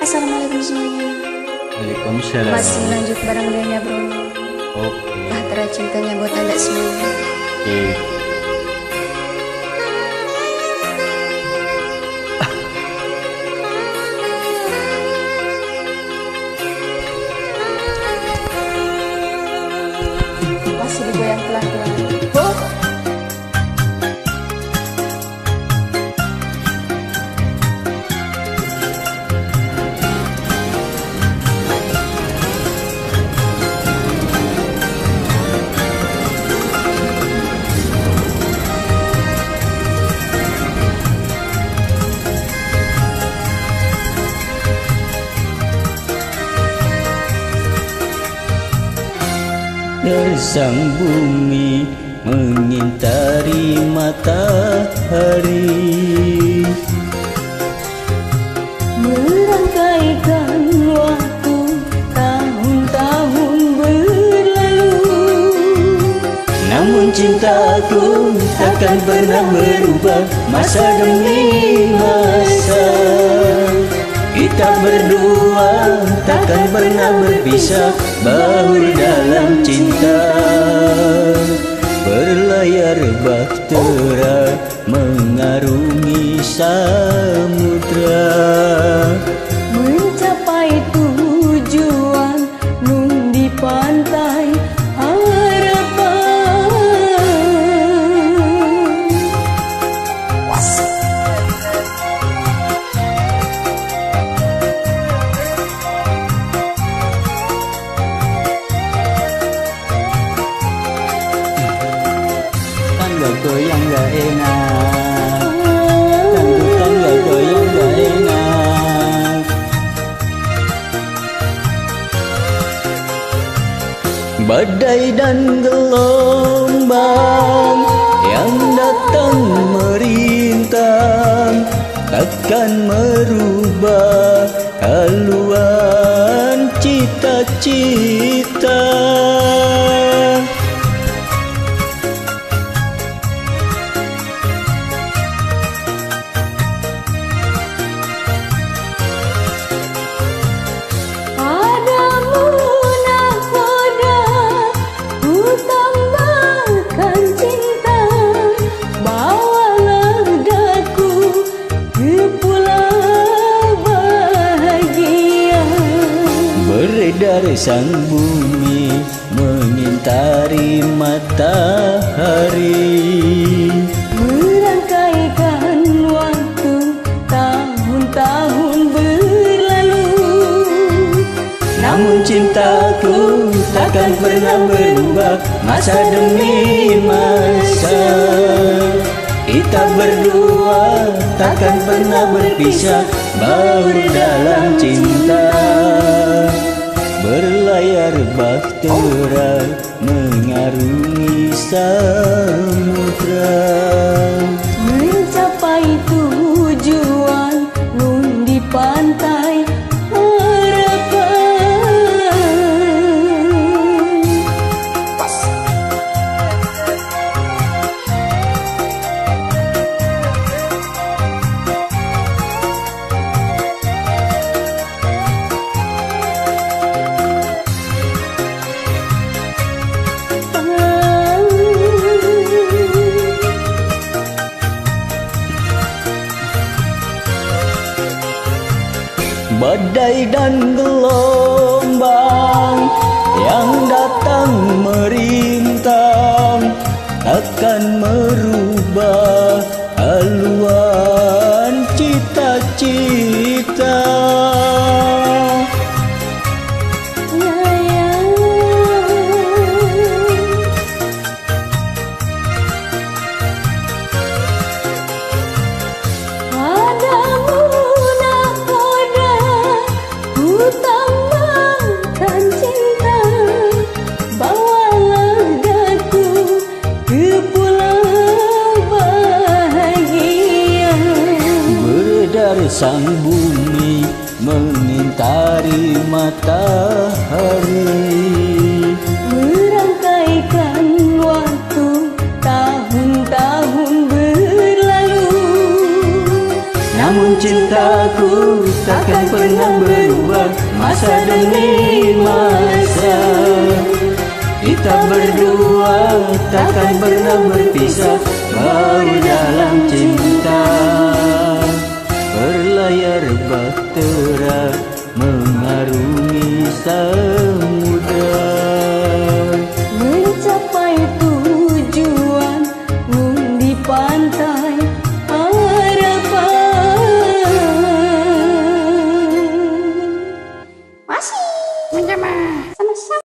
Assalamualaikum semuanya. Waalaikumsalam. Masih lanjut bareng Denya bro. Oke. Bahtera cintanya buat anda semuanya. Oke. Masih digoyang pelan-pelan. Oh. Sang bumi mengintari matahari, merangkaikan waktu tahun-tahun berlalu. namun cintaku takkan pernah berubah masa demi masa. Kita berdua takkan pernah berpisah, baur dalam cinta. Berlayar bahtera mengarungi samudra, Mencapai tujuan nun di pantai harapan. Tangga goyang gak enak, tangga goyang gak enak. Badai dan gelombang yang datang merintang takkan merubah haluan cita-cita. Ada munahoda, ku tambahkan cinta. Bawalah daku ke pulau bahagia. Beredar sang bumi mengintari matahari, Merangkaikan waktu tahun-tahun berlalu. namun cintaku takkan pernah berubah masa demi masa. Kita berdua takkan pernah berpisah, baur dalam cinta. Berlayar bahtera mengarungi samudra, Mencapai tujuan nun di pantai harapan. badai dan gelombang yang datang merintang takkan merubah haluan cita-cita. Ada munahoda, ku tambahkan cinta. Bawalah daku ke pulau bahagia. Beredar sang bumi mengintari matahari, Merangkaikan waktu tahun-tahun berlalu. namun dalam cintaku takkan pernah berubah masa demi masa. Kita berdua takkan pernah berpisah, baru dalam cinta. Berlayar bahtera mengarungi samudra, mencapai tujuan di pantai.